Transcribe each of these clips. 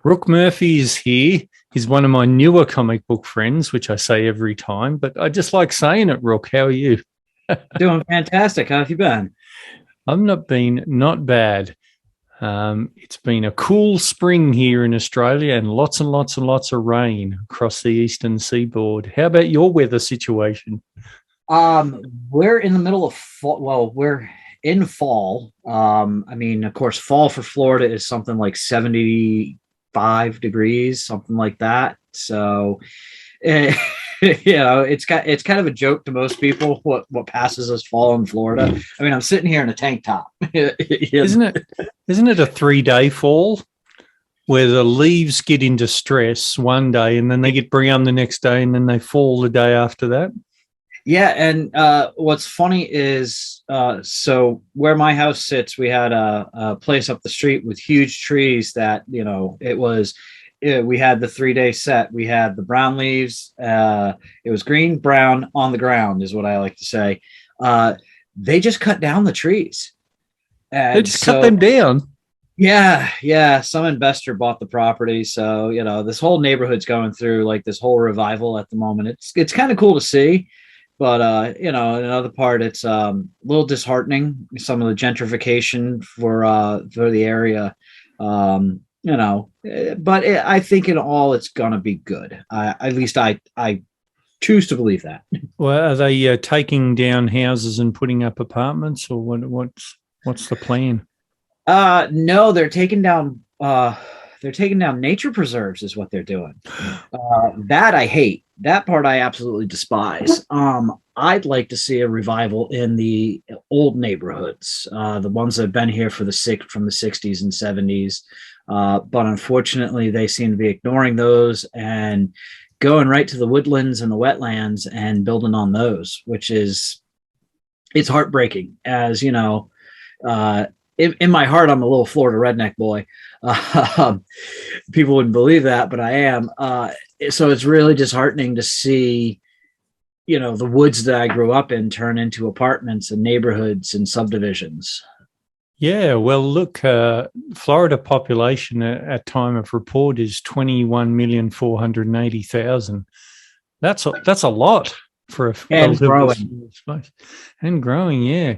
Rook Murphy is here. He's one of my newer comic book friends, which I say every time, but I just like saying it, Rook. How are you? Doing fantastic. How have you been? Not bad. It's been a cool spring here in Australia and lots of rain across the eastern seaboard. How about your weather situation? We're in the middle of fall. Well, we're in fall. I mean, of course, fall for Florida is something like 75 degrees, something like that. So, eh, it's kind of a joke to most people what passes as fall in Florida. I mean, I'm sitting here in a tank top. Isn't it isn't it a 3 day fall where the leaves get into stress one day and then they get brown the next day and then they fall the day after that? Yeah, and what's funny is so where my house sits, we had a place up the street with huge trees that we had the 3 day set. We had the brown leaves. It was green, brown on the ground, is what I like to say. They just cut down the trees, They and just cut so them down. yeah, some investor bought the property, so this whole neighborhood's going through like this whole revival at the moment. It's kind of cool to see. But another part, it's a little disheartening. Some of the gentrification for the area, I think in all it's gonna be good. At least I choose to believe that. Well, are they taking down houses and putting up apartments, or what's the plan? No, they're taking down nature preserves is what they're doing. That I hate. That part I absolutely despise. I'd like to see a revival in the old neighborhoods, the ones that have been here from the 60s and 70s. But unfortunately, they seem to be ignoring those and going right to the woodlands and the wetlands and building on those, which is it's heartbreaking. As you know, in my heart, I'm a little Florida redneck boy. People wouldn't believe that, but I am. So it's really disheartening to see, the woods that I grew up in turn into apartments and neighborhoods and subdivisions. Yeah, well, look, Florida population at time of report is 21,480,000. That's a lot for a And relatively growing. small space, and growing. Yeah,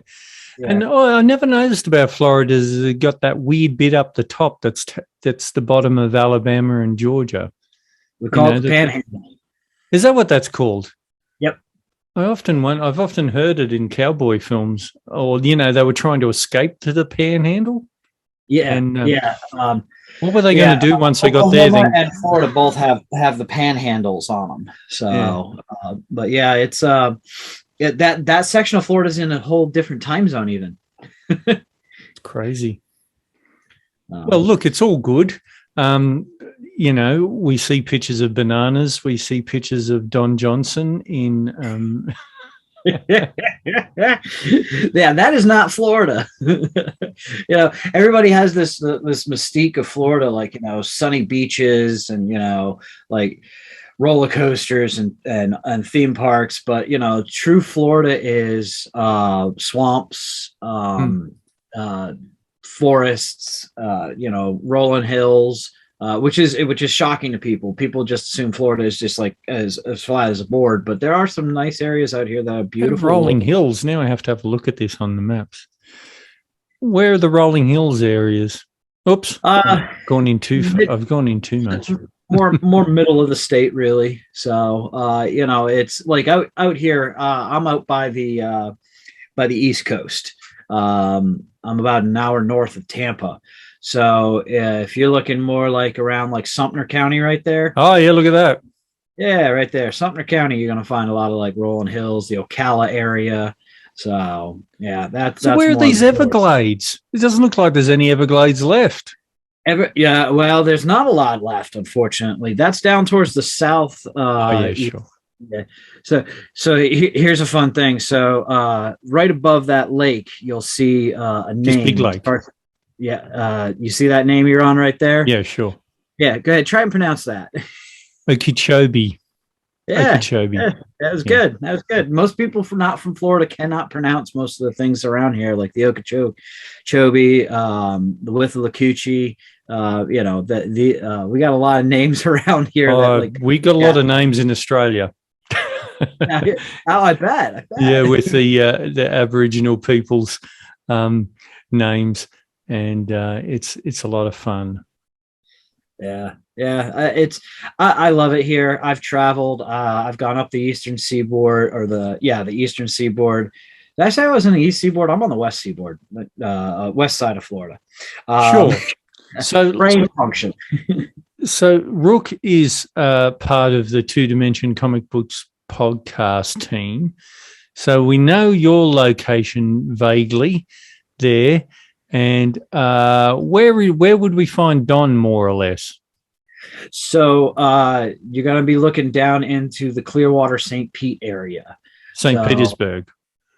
Yeah. and I never noticed about Florida is it got that weird bit up the top that's the bottom of Alabama and Georgia. We You call it know, the panhandle. is that what that's called? Yep. I've often heard it in cowboy films, or they were trying to escape to the Panhandle, Yeah. and Yeah. what were they going Yeah. to do once they got there? Oklahoma Then, and Florida both have the panhandles on them. yeah, So, but yeah, it's that section of Florida is in a whole different time zone even. it's crazy. Well, Um, look, it's all good. We see pictures of bananas. We see pictures of Don Johnson in. yeah, that is not Florida. Everybody has this mystique of Florida, like sunny beaches and like roller coasters and theme parks. But true Florida is swamps, uh, forests, rolling hills. Which is shocking to people. People just assume Florida is just like as flat as a board, but there are some nice areas out here that are beautiful. Rolling Hills. Now I have to have a look at this on the maps. Where are the Rolling Hills areas? Oops, Uh, I've gone in too much. more middle of the state, really. So it's like out here. I'm out by the East Coast. I'm about an hour north of Tampa. So if you're looking more like around like Sumter County right there, Oh yeah, look at that. yeah, right there, Sumter County, you're gonna find a lot of like rolling hills, the Ocala area. So yeah, So that's where are more of these the hills. Everglades? It doesn't look like there's any Everglades left. Yeah, well, there's not a lot left, unfortunately. That's down towards the south. Oh yeah, sure. Yeah. So here's a fun thing. So right above that lake, you'll see a Just Big name. Lake. Yeah, you see that name you're on right there? Yeah, sure. Yeah, go ahead. Try and pronounce that. Okeechobee. Yeah, Okeechobee. yeah, that was Yeah. good. That was good. Most people not from Florida cannot pronounce most of the things around here, like the Okeechobee, the Withlacoochee, we got a lot of names around here that like We got a lot of names in Australia. oh, I bet. Yeah, with the Aboriginal people's names, and it's a lot of fun. I love it here. I've traveled. I've gone up the eastern seaboard, or the eastern seaboard. Did I say I was in the east seaboard? I'm on the west seaboard, west side of Florida. Sure. So brain function. So Rook is part of the Two Dimension Comic Books podcast team. So we know your location vaguely there. And where would we find Don, more or less? So you're going to be looking down into the Clearwater St. Pete area. St. Petersburg.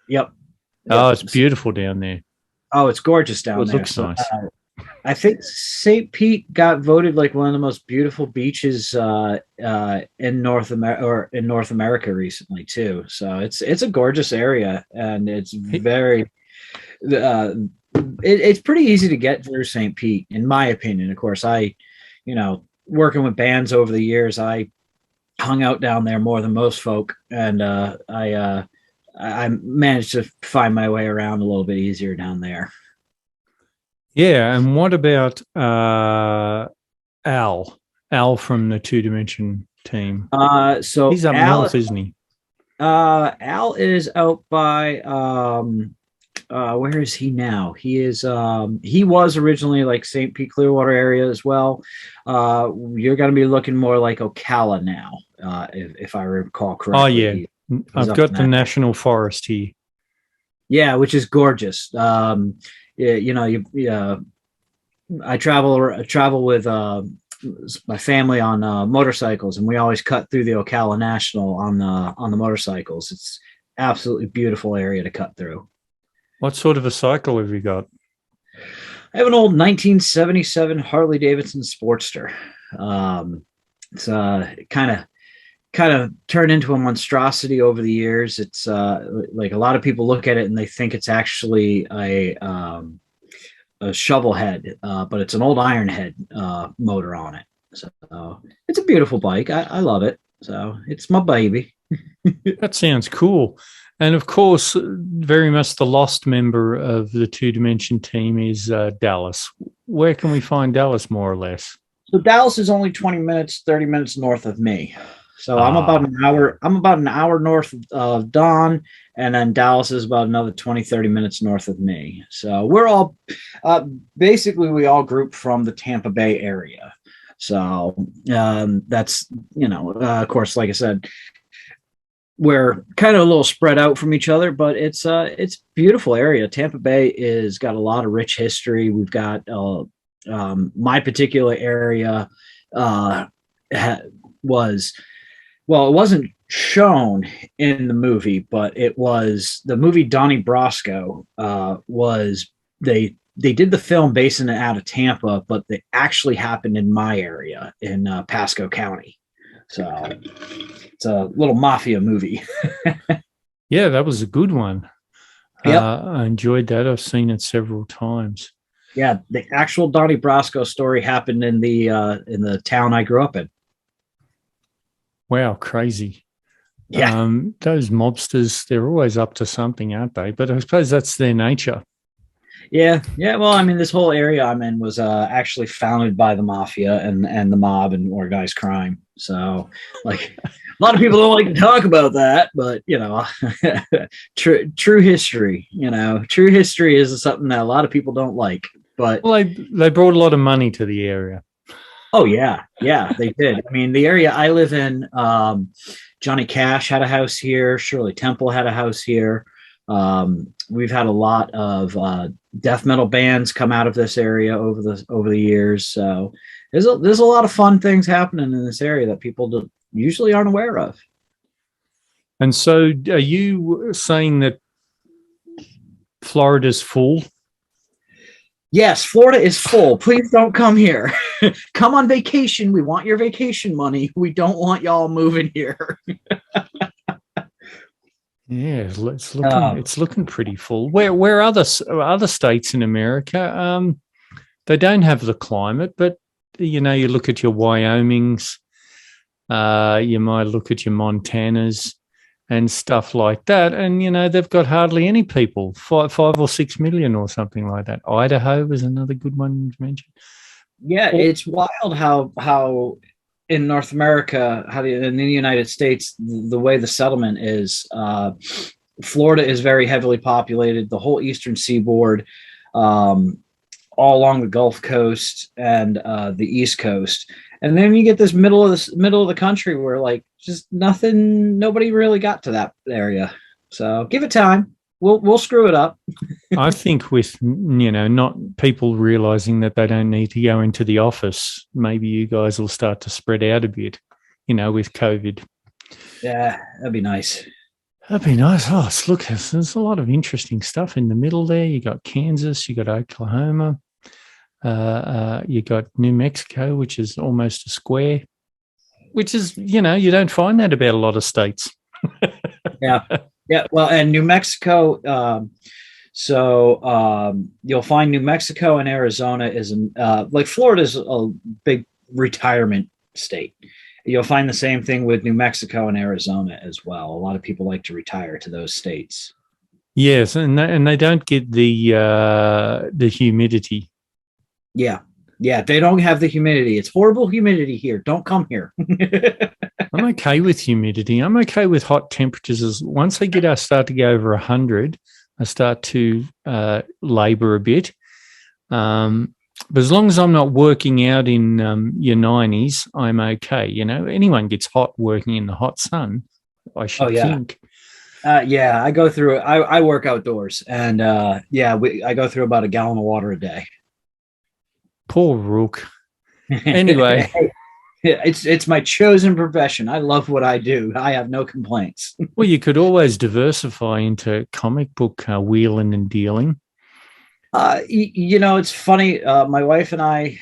Yep. Oh, it's beautiful down there. Oh, it's gorgeous down there. It looks nice. I think St. Pete got voted like one of the most beautiful beaches in North America recently too. So it's a gorgeous area, and it's very it's pretty easy to get through St. Pete, in my opinion. Of course, working with bands over the years, I hung out down there more than most folk, and I managed to find my way around a little bit easier down there. Yeah, and what about Al? Al from the Two Dimension team. So he's up north, isn't he? Al is out by where is he now? He was originally like St. Pete Clearwater area as well. You're going to be looking more like Ocala now, if I recall correctly. Oh yeah, I've got the national forest here. Yeah, which is gorgeous. I travel with my family on motorcycles, and we always cut through the Ocala National on the motorcycles. It's absolutely beautiful area to cut through. What sort of a cycle have you got? I have an old 1977 Harley Davidson Sportster. It's kind of turned into a monstrosity over the years. It's like a lot of people look at it and they think it's actually a shovel head, but it's an old iron head motor on it. So it's a beautiful bike. I love it. So it's my baby. That sounds cool. And of course, very much the lost member of the Two Dimension team is Dallas. Where can we find Dallas, more or less? So Dallas is only 20 minutes, 30 minutes north of me. So I'm about an hour. I'm about an hour north of Don, and then Dallas is about another 20, 30 minutes north of me. So we're all basically we all group from the Tampa Bay area. So that's of course, like I said, we're kind of a little spread out from each other, but it's beautiful area. Tampa Bay is got a lot of rich history. We've got my particular area it wasn't shown in the movie, but it was the movie Donnie Brasco. They did the film basing it out of Tampa, but they actually happened in my area in Pasco County. So it's a little mafia movie. Yeah, that was a good one. Yep. I enjoyed that. I've seen it several times. Yeah, the actual Donnie Brasco story happened in the town I grew up in. Wow, crazy. Yeah. Those mobsters, they're always up to something, aren't they? But I suppose that's their nature. Yeah. Well, I mean, this whole area I'm in was actually founded by the mafia and the mob and organized crime. So, like, a lot of people don't like to talk about that, but true history. True history is something that a lot of people don't like. But they brought a lot of money to the area. Oh yeah, they did. I mean, the area I live in, Johnny Cash had a house here. Shirley Temple had a house here. We've had a lot of death metal bands come out of this area over the years. So there's a lot of fun things happening in this area that people usually aren't aware of. And so, are you saying that Florida's full? Yes, Florida is full. Please don't come here. Come on vacation. We want your vacation money. We don't want y'all moving here. Yeah, it's looking pretty full. Where other states in America? They don't have the climate, but you look at your Wyomings, you might look at your Montanas and stuff like that, and they've got hardly any people, 5 or 6 million or something like that. Idaho was another good one to mention. Yeah, it's wild how in North America, in the United States, the way the settlement is. Florida is very heavily populated. The whole eastern seaboard, all along the Gulf Coast and the East Coast, and then you get this middle of the country where like just nobody really got to that area. So give it time. We'll screw it up. I think with not people realizing that they don't need to go into the office, maybe you guys will start to spread out a bit. With COVID. Yeah, that'd be nice. That'd be nice. Oh, look, there's a lot of interesting stuff in the middle there. You got Kansas, you got Oklahoma, you got New Mexico, which is almost a square, which is, you don't find that about a lot of states. Yeah. Yeah. Well, and New Mexico, you'll find New Mexico and Arizona is like Florida's a big retirement state. You'll find the same thing with New Mexico and Arizona as well. A lot of people like to retire to those states. Yes, and they don't get the humidity. Yeah, they don't have the humidity. It's horrible humidity here. Don't come here. I'm okay with humidity. I'm okay with hot temperatures. Once I start to go over 100, I start to labour a bit. But as long as I'm not working out in your 90s, I'm okay. Anyone gets hot working in the hot sun, I should think. I go through. I work outdoors, and I go through about a gallon of water a day. Poor Rook. Anyway, it's my chosen profession. I love what I do. I have no complaints. Well, you could always diversify into comic book wheeling and dealing. It's funny. My wife and I,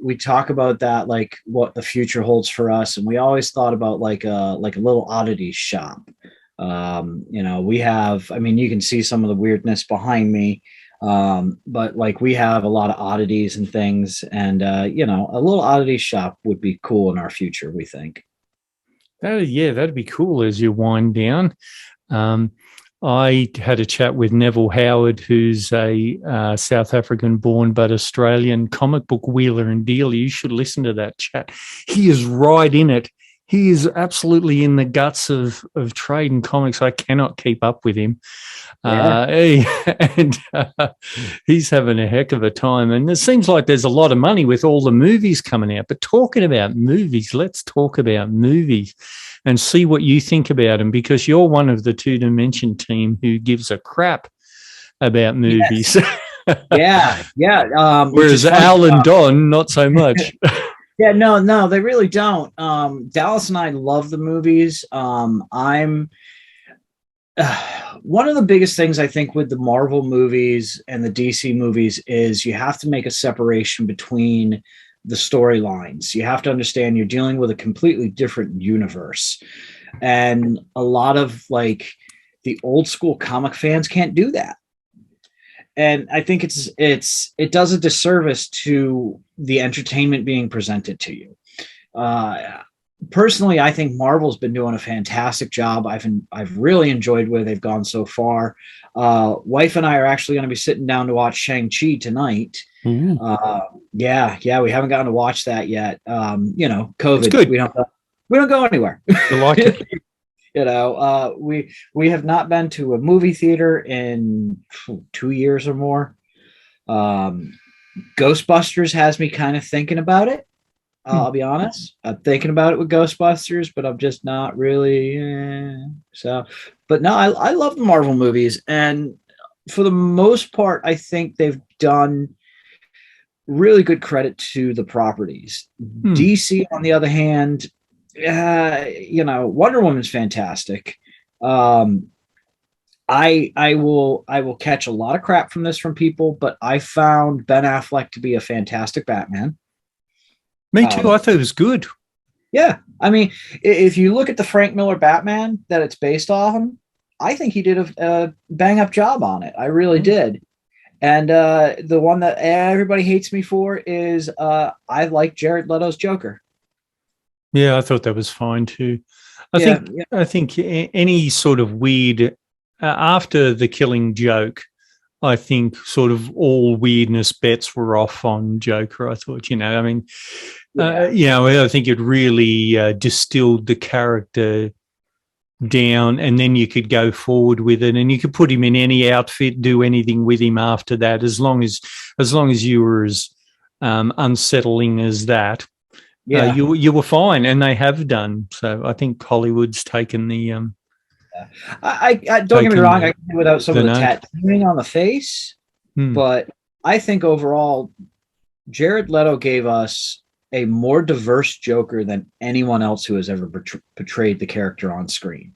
we talk about that, like what the future holds for us, and we always thought about like a little oddities shop. We have. I mean, you can see some of the weirdness behind me, but like we have a lot of oddities and things, and a little oddities shop would be cool in our future. We think. That'd be cool as you wind down. I had a chat with Neville Howard, who's a South African-born but Australian comic book wheeler and dealer. You should listen to that chat. He is right in it. He is absolutely in the guts of trade and comics. I cannot keep up with him. He's having a heck of a time. And it seems like there's a lot of money with all the movies coming out. But talking about movies, let's talk about movies and see what you think about them, because you're one of the Two Dimension team who gives a crap about movies. Yes. Yeah. Whereas Al and Don, not so much. Yeah, no, they really don't. Dallas and I love the movies. I'm one of the biggest things I think with the Marvel movies and the DC movies is you have to make a separation between the storylines. You have to understand you're dealing with a completely different universe. And a lot of like the old school comic fans can't do that. And I think it does a disservice to the entertainment being presented to you. Personally, I think Marvel's been doing a fantastic job. I've really enjoyed where they've gone so far. Wife and I are actually going to be sitting down to watch Shang-Chi tonight. Mm-hmm. We haven't gotten to watch that yet. COVID. It's good. We don't go anywhere. You like it? We have not been to a movie theater in 2 years or more. Ghostbusters has me kind of thinking about it. I'll be honest. I'm thinking about it with Ghostbusters, but I'm just not really. But no, I love the Marvel movies, and for the most part, I think they've done really good credit to the properties. DC, on the other hand, Wonder Woman's fantastic. I will catch a lot of crap from people, but I found Ben Affleck to be a fantastic Batman. Me too. I thought it was good. Yeah. I mean, if you look at the Frank Miller Batman that it's based off him, I think he did a bang up job on it. I really did. And the one that everybody hates me for is I like Jared Leto's Joker. Yeah, I thought that was fine too. I Yeah, think yeah, I think any sort of weird after the Killing Joke, I think sort of all weirdness bets were off on Joker. I thought, I mean, yeah, I think it really distilled the character down, and then you could go forward with it, and you could put him in any outfit, do anything with him after that, as long as you were as unsettling as that. yeah. You were fine, and they have done. So I think Hollywood's taken I don't get me taken wrong. I can do without some the of the note. tattooing on the face, Hmm. but I think overall, Jared Leto gave us a more diverse Joker than anyone else who has ever portrayed the character on screen.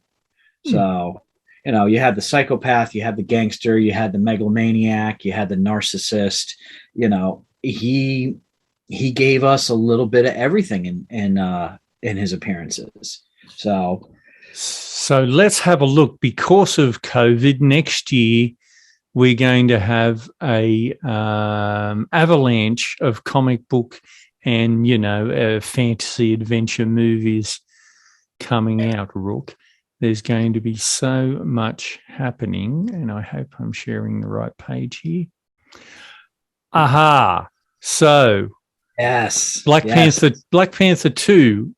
Hmm. So, you had the psychopath, you had the gangster, you had the megalomaniac, you had the narcissist. He gave us a little bit of everything in his appearances. So let's have a look. Because of COVID, next year we're going to have a avalanche of comic book and fantasy adventure movies coming out. Rook, there's going to be so much happening, and I hope I'm sharing the right page here. Aha! So yes, Black yes. Panther, Black Panther 2.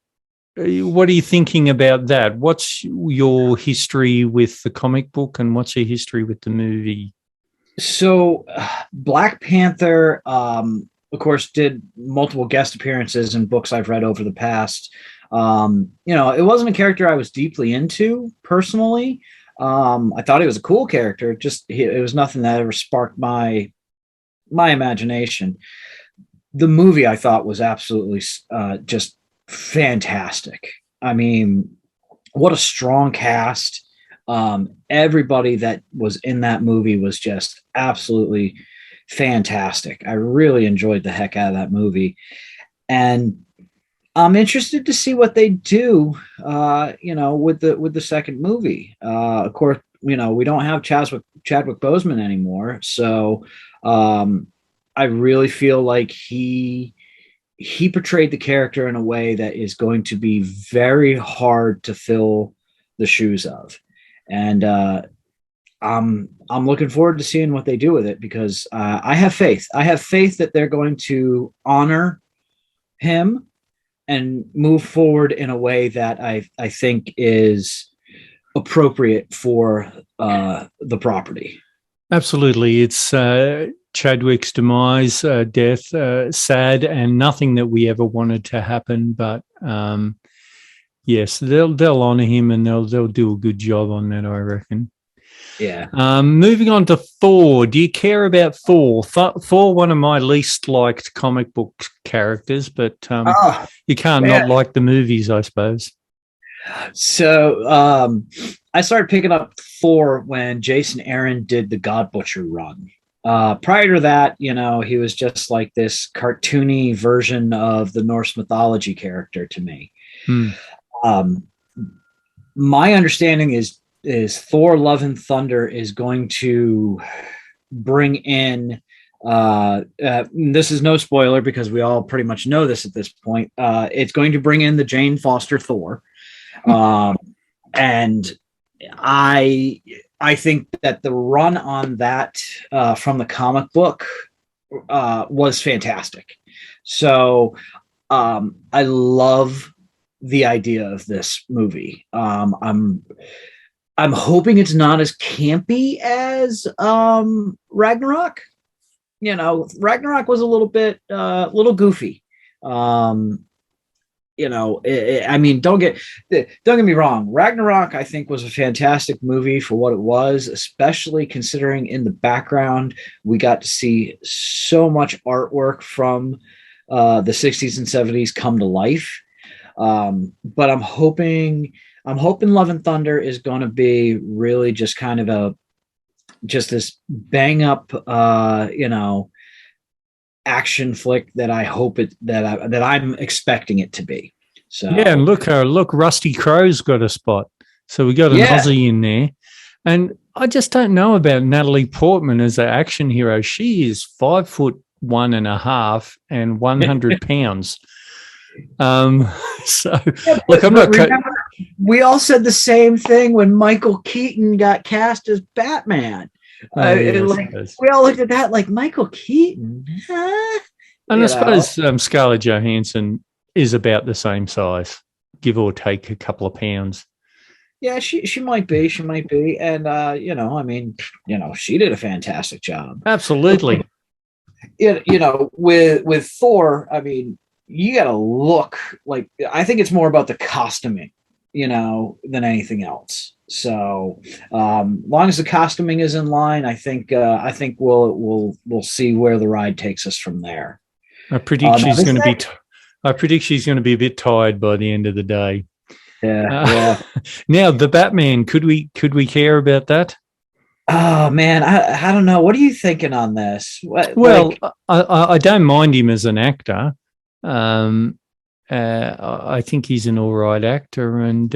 What are you thinking about that? What's your history with the comic book, and what's your history with the movie? So, Black Panther, of course, did multiple guest appearances in books I've read over the past. It wasn't a character I was deeply into personally. I thought he was a cool character. It was nothing that ever sparked my imagination. The movie I thought was absolutely just fantastic. I mean, what a strong cast. Everybody that was in that movie was just absolutely fantastic. I really enjoyed the heck out of that movie, and I'm interested to see what they do. With the second movie. Of course, we don't have Chadwick Boseman anymore, so I really feel like he portrayed the character in a way that is going to be very hard to fill the shoes of, and I'm looking forward to seeing what they do with it because I have faith. I have faith that they're going to honor him and move forward in a way that I think is appropriate for the property. Absolutely. It's Chadwick's demise, death, sad, and nothing that we ever wanted to happen. But yes, they'll honour him, and they'll do a good job on that, I reckon. Yeah. Moving on to Thor. Do you care about Thor? Thor, one of my least liked comic book characters, but Oh, you can't man. not like the movies, I suppose. So I started picking up Thor when Jason Aaron did the God Butcher run. Prior to that, he was just like this cartoony version of the Norse mythology character to me. Hmm. Um, my understanding is Thor: Love and Thunder is going to bring in. This is no spoiler because we all pretty much know this at this point. It's going to bring in the Jane Foster Thor, and I think that the run on that from the comic book was fantastic. So I love the idea of this movie. I'm hoping it's not as campy as Ragnarok. Ragnarok was a little goofy. I mean, don't get me wrong. Ragnarok, I think, was a fantastic movie for what it was, especially considering in the background we got to see so much artwork from the 60s and 70s come to life. But I'm hoping Love and Thunder is going to be really just kind of just this bang up, action flick that I hope that I'm expecting it to be. So Yeah, and look, Rusty Crowe's got a spot. So we got an yeah, Aussie in there. And I just don't know about Natalie Portman as an action hero. She is 5'1.5" and 100 pounds. So Yeah, look, I'm but not. remember, we all said the same thing when Michael Keaton got cast as Batman. Oh yeah, I Like suppose. we all looked at that like Michael Keaton, huh? And I You know? suppose Scarlett Johansson is about the same size, give or take a couple of pounds. Yeah, she might be, and I mean, she did a fantastic job. But Absolutely. with Thor, I mean, you got to look like I think it's more about the costuming, than anything else. So, long as the costuming is in line, I think we'll see where the ride takes us from there. I predict Now she's this going to be. next, I predict she's going to be a bit tired by the end of the day. yeah, Uh, yeah. now the Batman. Could we care about that? Oh man, I don't know. What are you thinking on this? What Well, like? I don't mind him as an actor. Um, I think he's an all right actor, and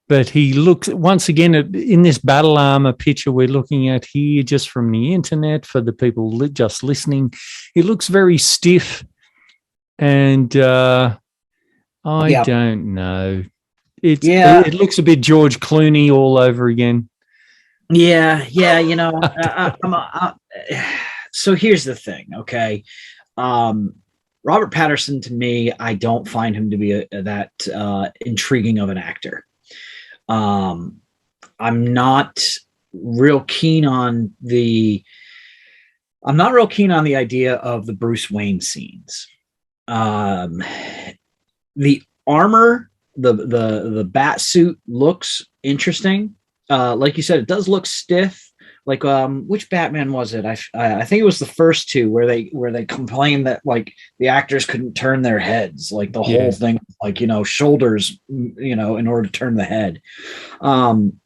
but he looks once again in this battle armor picture we're looking at here, just from the internet for the people just listening. He looks very stiff, and I Yeah, don't know. It yeah, it looks a bit George Clooney all over again. yeah, yeah. So here's the thing, okay? Um, Robert Patterson, to me, I don't find him to be that intriguing of an actor. Um, I'm not real keen on the. I'm not real keen on the idea of the Bruce Wayne scenes. Um, the armor, the bat suit looks interesting. Like you said, it does look stiff. Like which Batman was it? I think it was the first two where they complained that like the actors couldn't turn their heads, like the whole Yeah. thing, like shoulders, in order to turn the head. Um,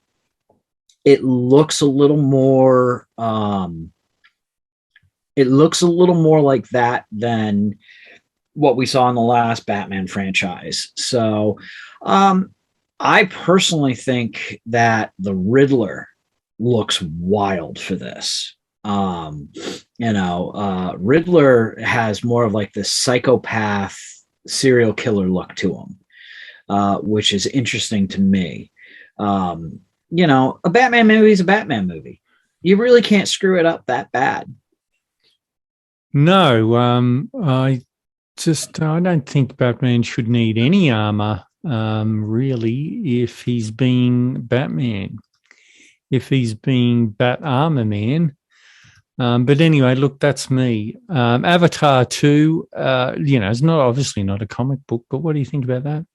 it looks a little more. It looks a little more like that than what we saw in the last Batman franchise. So, I personally think that the Riddler looks wild for this. Riddler has more of like this psychopath serial killer look to him, which is interesting to me. A Batman movie is a Batman movie. You really can't screw it up that bad. No, I don't think Batman should need any armor, really, if he's being Batman, if he's being Bat Armor Man. But anyway, look, that's me. Avatar 2, it's not obviously not a comic book, but what do you think about that?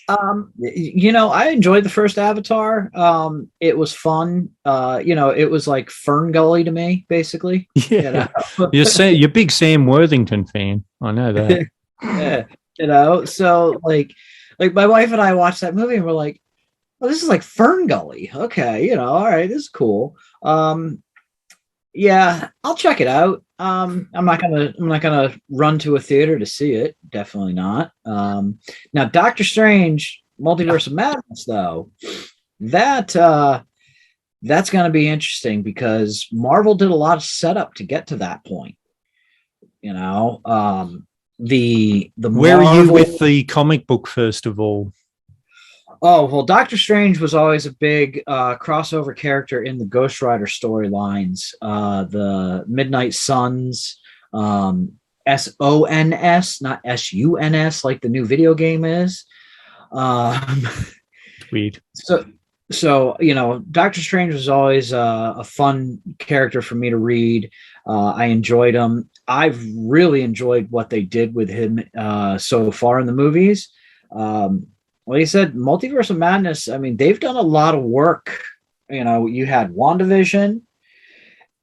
I enjoyed the first Avatar. It was fun. It was like Fern Gully to me, basically. Yeah, you're a big Sam Worthington fan. I know that. Yeah, so like my wife and I watched that movie and we're like, oh, this is like Fern Gully. Okay, all right, this is cool. Yeah, I'll check it out. I'm not gonna run to a theater to see it. Definitely not. Now Doctor Strange, Multiverse of Madness, though, that that's gonna be interesting because Marvel did a lot of setup to get to that point. The Where are you Marvel. with the comic book, first of all? Oh, well, Doctor Strange was always a big crossover character in the Ghost Rider storylines. The Midnight Suns, SONS, not SUNS, like the new video game is. Um, Weird. so Doctor Strange was always a fun character for me to read. I enjoyed him. I've really enjoyed what they did with him so far in the movies. Like you said, Multiverse of Madness, I mean, they've done a lot of work. You had WandaVision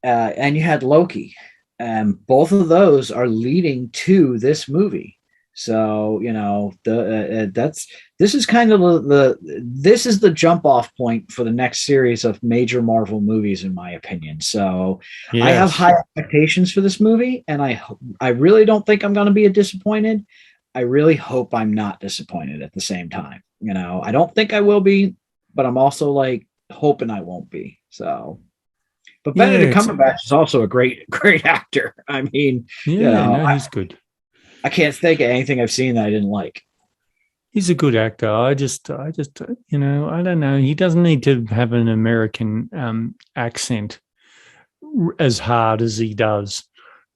and you had Loki, and both of those are leading to this movie. So, this is kind of this is the jump off point for the next series of major Marvel movies, in my opinion. So, I have Yes. high expectations for this movie, and I really don't think I'm going to be disappointed. I really hope I'm not disappointed at the same time. I don't think I will be, but I'm also like, hoping I won't be. So, but Yeah, Benedict Cumberbatch is also a great actor. I mean, yeah, no, he's good. I can't think of anything I've seen that I didn't like. He's a good actor. I don't know. He doesn't need to have an American accent as hard as he does.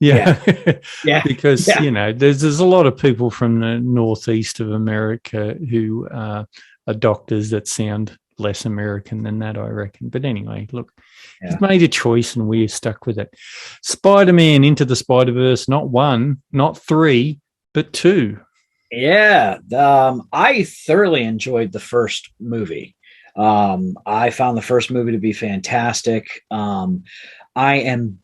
Yeah, Yeah, yeah, because yeah. there's a lot of people from the northeast of America who are doctors that sound less American than that, I reckon. But anyway, look, Yeah. he's made a choice and we're stuck with it. Spider-Man Into the Spider-Verse, not one, not three, but two. Yeah, I thoroughly enjoyed the first movie. I found the first movie to be fantastic. I am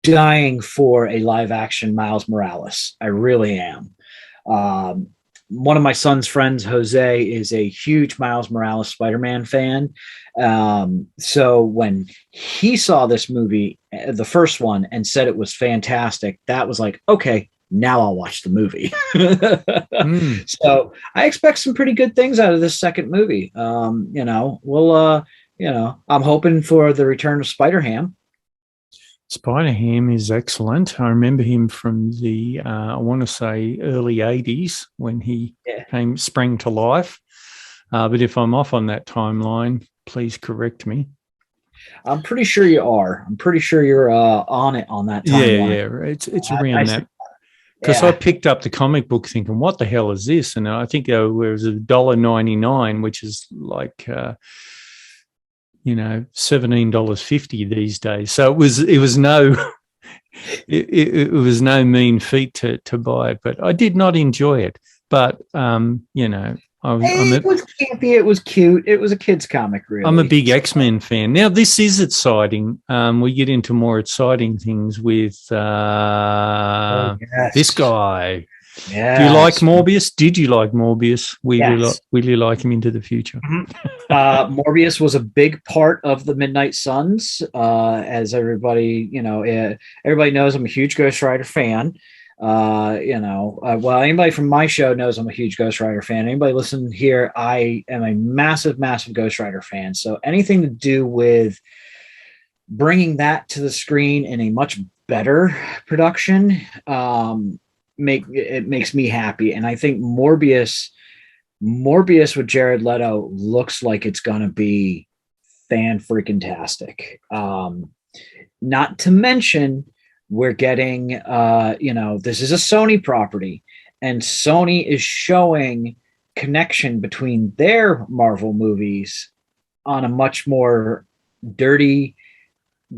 dying for a live action Miles Morales. I really am. Um, One of my son's friends, Jose, is a huge Miles Morales Spider-Man fan. So when he saw this movie, the first one, and said it was fantastic, that was like, okay, now I'll watch the movie. Mm. So I expect some pretty good things out of this second movie. I'm hoping for the return of Spider Ham. Spider Ham is excellent. I remember him from the, I want to say, early 80s when he Yeah. sprang to life. But if I'm off on that timeline, please correct me. I'm pretty sure you are. I'm pretty sure you're on it on that timeline. Yeah. It's around that. Because I Yeah. picked up the comic book thinking, what the hell is this? And I think it was $1.99, which is like, $17.50 these days. So it was no it was no mean feat to buy it, but I did not enjoy it. But It was campy. It was cute. It was a kid's comic, really. I'm a big X-Men fan. Now this is exciting. We get into more exciting things with Yes. this guy. Yes. Do you like Morbius? Did you like Morbius? Yes. Will you like him into the future? Morbius was a big part of the Midnight Suns. As everybody knows, I'm a huge Ghost Rider fan. Well, anybody from my show knows I'm a huge Ghost Rider fan. Anybody listen here, I am a massive, massive Ghost Rider fan. So anything to do with bringing that to the screen in a much better production, makes me happy. And I think Morbius with Jared Leto looks like it's gonna be fan freaking tastic. Not to mention, we're getting this is a Sony property, and Sony is showing connection between their Marvel movies on a much more dirty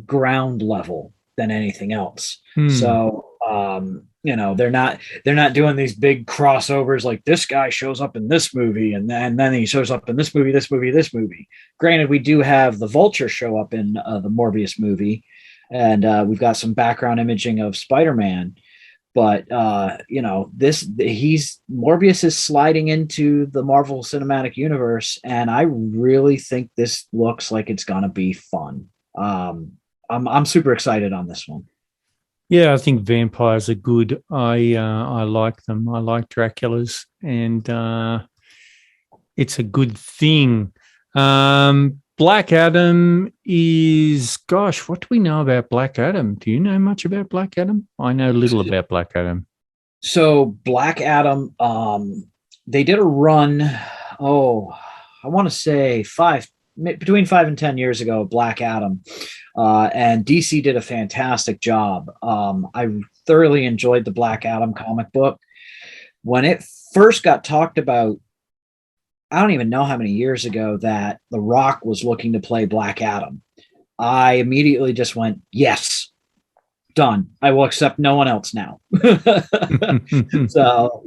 ground level than anything else. So they're not doing these big crossovers like this guy shows up in this movie and then he shows up in this movie, this movie, this movie. Granted, we do have the Vulture show up in the Morbius movie, and we've got some background imaging of Spider-Man. But Morbius is sliding into the Marvel Cinematic Universe, and I really think this looks like it's gonna be fun. I'm super excited on this one. Yeah, I think vampires are good. I like them. I like Dracula's, and it's a good thing. Black Adam is, gosh, what do we know about Black Adam? Do you know much about Black Adam? I know little about Black Adam. So Black Adam, they did a run. Oh, I want to say between 5 and 10 years ago. Black Adam, and DC did a fantastic job. I thoroughly enjoyed the Black Adam comic book when it first got talked about. I don't even know how many years ago that The Rock was looking to play Black Adam. I immediately just went, yes, done. I will accept no one else now. So,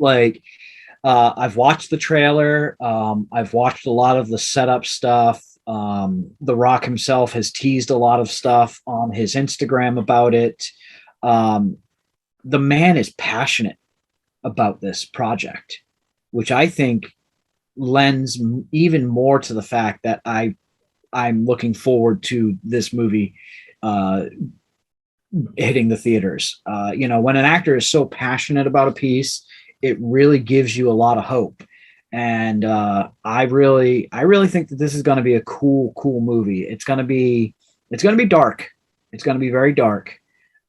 I've watched the trailer. I've watched a lot of the setup stuff. The Rock himself has teased a lot of stuff on his Instagram about it. The man is passionate about this project, which I think lends even more to the fact that I'm looking forward to this movie hitting the theaters. When an actor is so passionate about a piece, it really gives you a lot of hope. and I really think that this is going to be a cool movie. It's going to be dark. It's going to be very dark.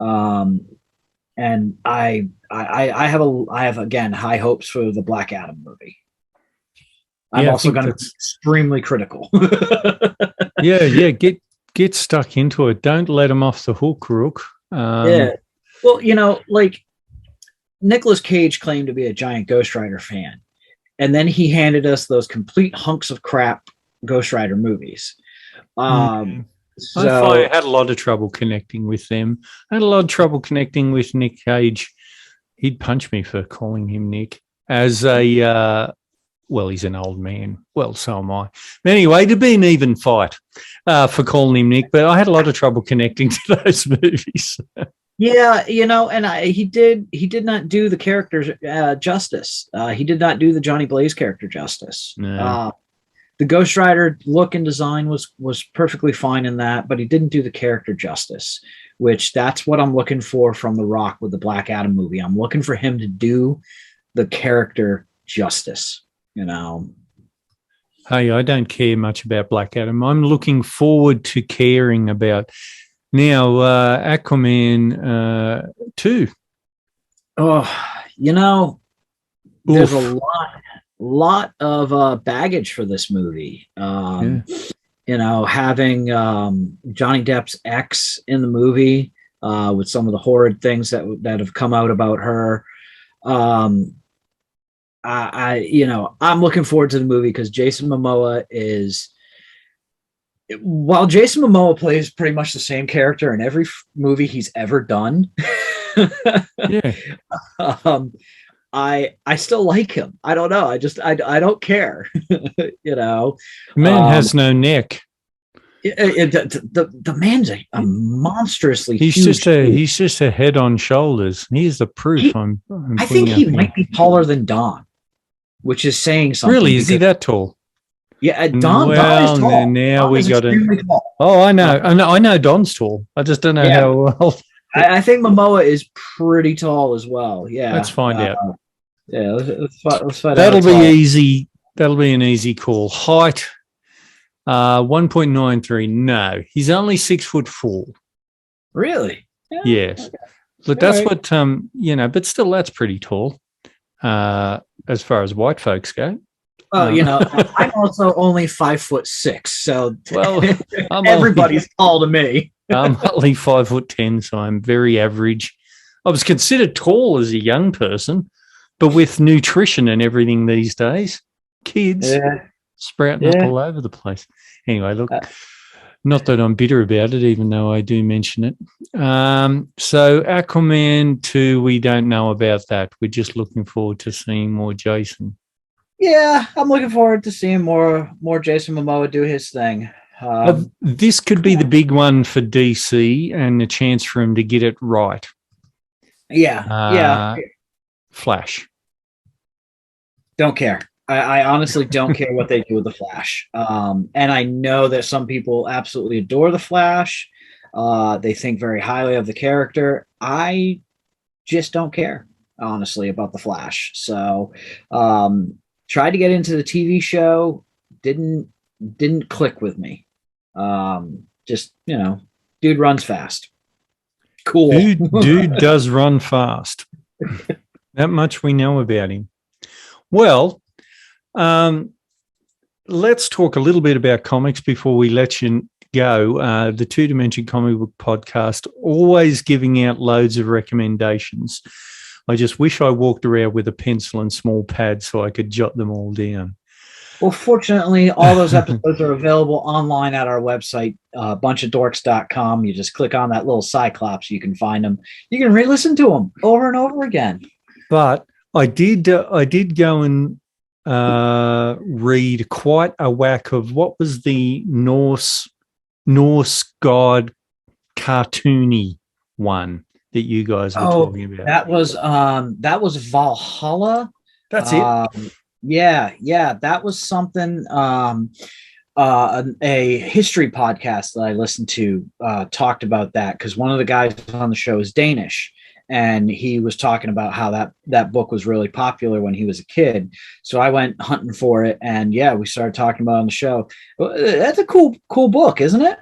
And I have again high hopes for the Black Adam movie. I'm also going to be extremely critical. yeah. Get stuck into it. Don't let them off the hook, Rook. Yeah. Well, like Nicolas Cage claimed to be a giant Ghost Rider fan, and then he handed us those complete hunks of crap Ghost Rider movies. So I had a lot of trouble connecting with them. I had a lot of trouble connecting with Nick Cage. He'd punch me for calling him Nick as a, well, he's an old man. Well, so am I. But anyway, to be an even fight for calling him Nick, but I had a lot of trouble connecting to those movies. Yeah, and he did not do the characters justice. He did not do the Johnny Blaze character justice. No. The Ghost Rider look and design was perfectly fine in that, but he didn't do the character justice, which that's what I'm looking for from The Rock with the Black Adam movie. I'm looking for him to do the character justice, Hey, I don't care much about Black Adam. I'm looking forward to caring about now Aquaman 2. Oh, there's a lot of baggage for this movie. Having Johnny Depp's ex in the movie with some of the horrid things that have come out about her. I'm looking forward to the movie because Jason Momoa while Jason Momoa plays pretty much the same character in every movie he's ever done. Yeah. I still like him. I don't know. I don't care. The man has no neck. The man's a monstrously he's huge. He's just a head on shoulders. Here's the proof. I think he might be taller than Don, which is saying something. Really, is he that tall? Yeah, Don is tall. Now Don we got it. Oh, I know Don's tall. I just don't know how well. I think Momoa is pretty tall as well. Yeah, let's find out. Yeah, let's find out. That'll be easy. That'll be an easy call. Height, 1.93. No, he's only 6'4". Really? Yes. Okay. Look, that's right. What but still, that's pretty tall. As far as white folks go. Oh, I'm also only 5'6", so everybody's tall to me. I'm only 5'10", so I'm very average. I was considered tall as a young person, but with nutrition and everything these days, kids sprouting up all over the place. Anyway, look, not that I'm bitter about it, even though I do mention it. So Aquaman 2, we don't know about that. We're just looking forward to seeing more Jason. Yeah, I'm looking forward to seeing more Jason Momoa do his thing. This could be the big one for DC and a chance for him to get it right. Yeah. Flash. Don't care. I honestly don't care what they do with the Flash. And I know that some people absolutely adore the Flash. They think very highly of the character. I just don't care, honestly, about the Flash. So tried to get into the TV show, didn't click with me. Just, dude runs fast. Cool. Dude does run fast. That much we know about him. Well, let's talk a little bit about comics before we let you go. The Two Dimension Comic Book Podcast, always giving out loads of recommendations. I just wish I walked around with a pencil and small pad so I could jot them all down. Well, fortunately, all those episodes are available online at our website, bunchofdorks.com. You just click on that little cyclops. You can find them. You can re-listen to them over and over again. But I did go and read quite a whack of what was the Norse god cartoony one that you guys were talking about. That was Valhalla. That's it. Yeah, that was something. A history podcast that I listened to talked about that because one of the guys on the show is Danish, and he was talking about how that book was really popular when he was a kid. So I went hunting for it, and yeah, we started talking about it on the show. That's a cool book, isn't it?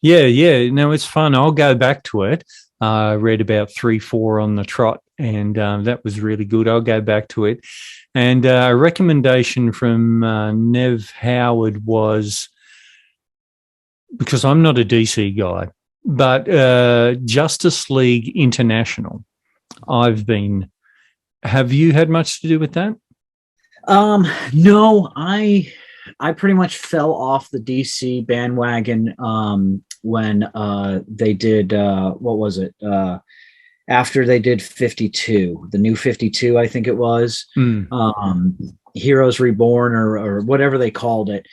Yeah. No, it's fun. I'll go back to it. I read about 3, 4 on the trot, and that was really good. I'll go back to it. And a recommendation from Nev Howard was, because I'm not a DC guy, but Justice League International. Have you had much to do with that? No, I pretty much fell off the DC bandwagon when they did what was it? After they did 52, the new 52, I think it was. Heroes Reborn or whatever they called it.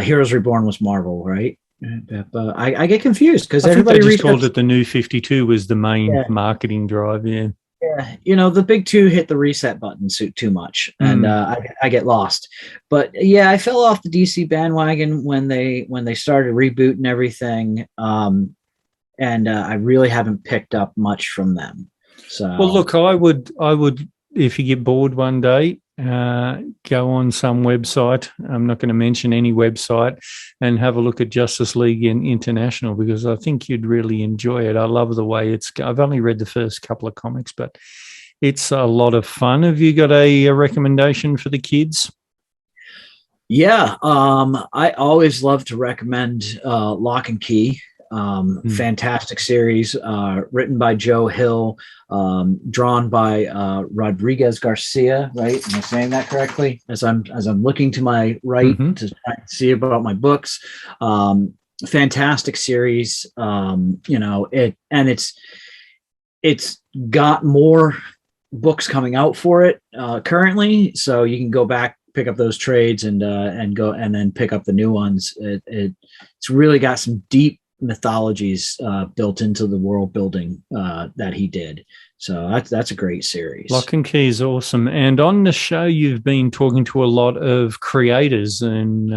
Heroes Reborn was Marvel, right? I get confused because everybody just called it the new 52 was the main marketing drive. Yeah, the big two hit the reset button too much, and I get lost. But yeah, I fell off the DC bandwagon when they started rebooting everything, and I really haven't picked up much from them. So, well, look, I would, if you get bored one day, go on some website. I'm not going to mention any website, and have a look at Justice League International, because I think you'd really enjoy it. I love the way I've only read the first couple of comics, but it's a lot of fun. Have you got a recommendation for the kids? Yeah, I always love to recommend Lock and Key. Fantastic series, written by Joe Hill, drawn by Rodriguez Garcia. Right? Am I saying that correctly? As I'm looking to my right to try and see about my books. Fantastic series. It's got more books coming out for it currently, so you can go back, pick up those trades, and go and then pick up the new ones. It's really got some deep mythologies built into the world building that he did. So that's a great series. Lock and Key is awesome. And on the show, you've been talking to a lot of creators and,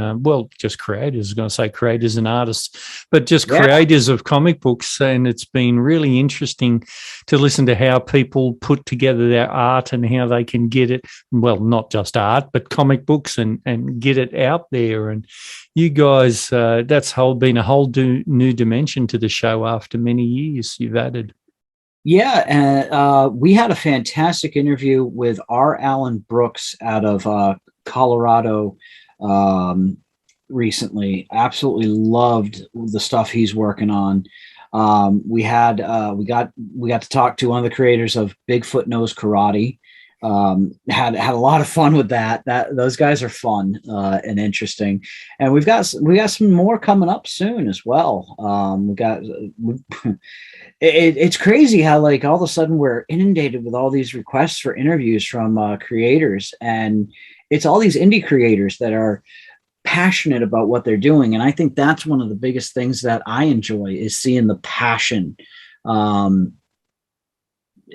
just creators. I was going to say creators and artists, but just creators of comic books. And it's been really interesting to listen to how people put together their art and how they can get it, well, not just art, but comic books and get it out there. And you guys, that's been a whole new dimension to the show after many years you've added. Yeah, and we had a fantastic interview with R. Alan Brooks out of Colorado recently. Absolutely loved the stuff he's working on. We got to talk to one of the creators of Bigfoot Knows Karate. Had a lot of fun with that. Those guys are fun and interesting, and we got some more coming up soon as well. It's crazy how like all of a sudden we're inundated with all these requests for interviews from creators, and it's all these indie creators that are passionate about what they're doing. And I think that's one of the biggest things that I enjoy is seeing the passion.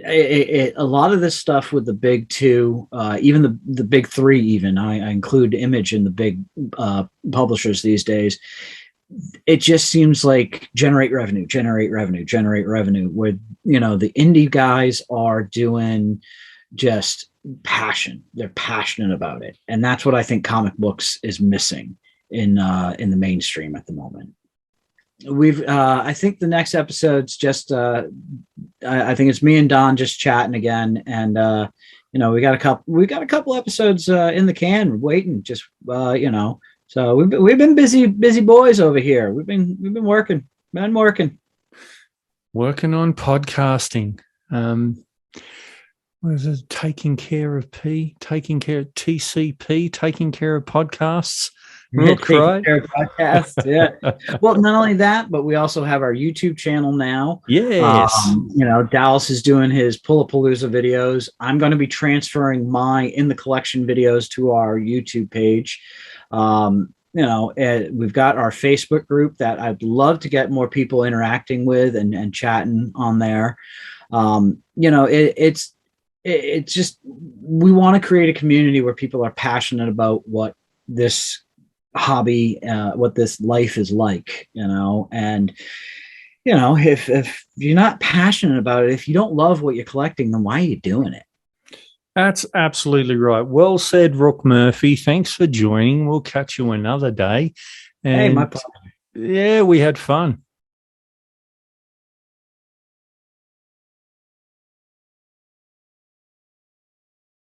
A lot of this stuff with the big two, even the big three, even I include Image in the big publishers these days. It just seems like generate revenue, where, the indie guys are doing just passion. They're passionate about it. And that's what I think comic books is missing in the mainstream at the moment. I think the next episode's just, I think it's me and Don just chatting again. And, we got a couple episodes in the can waiting, just, so we've been busy boys over here. We've been working on podcasting. What is it? Taking care of TCP, taking care of podcasts. Rook, right? Podcast, yeah. Well, not only that, but we also have our YouTube channel now. Yes. Dallas is doing his Pullapalooza videos. I'm going to be transferring my In the Collection videos to our YouTube page. We've got our Facebook group that I'd love to get more people interacting with and chatting on there. It's just, we want to create a community where people are passionate about what this hobby, what this life is like, and if you're not passionate about it, if you don't love what you're collecting, then why are you doing it? That's absolutely right. Well said, Rook Murphy. Thanks for joining. We'll catch you another day. Hey, my And pleasure. yeah, we had fun.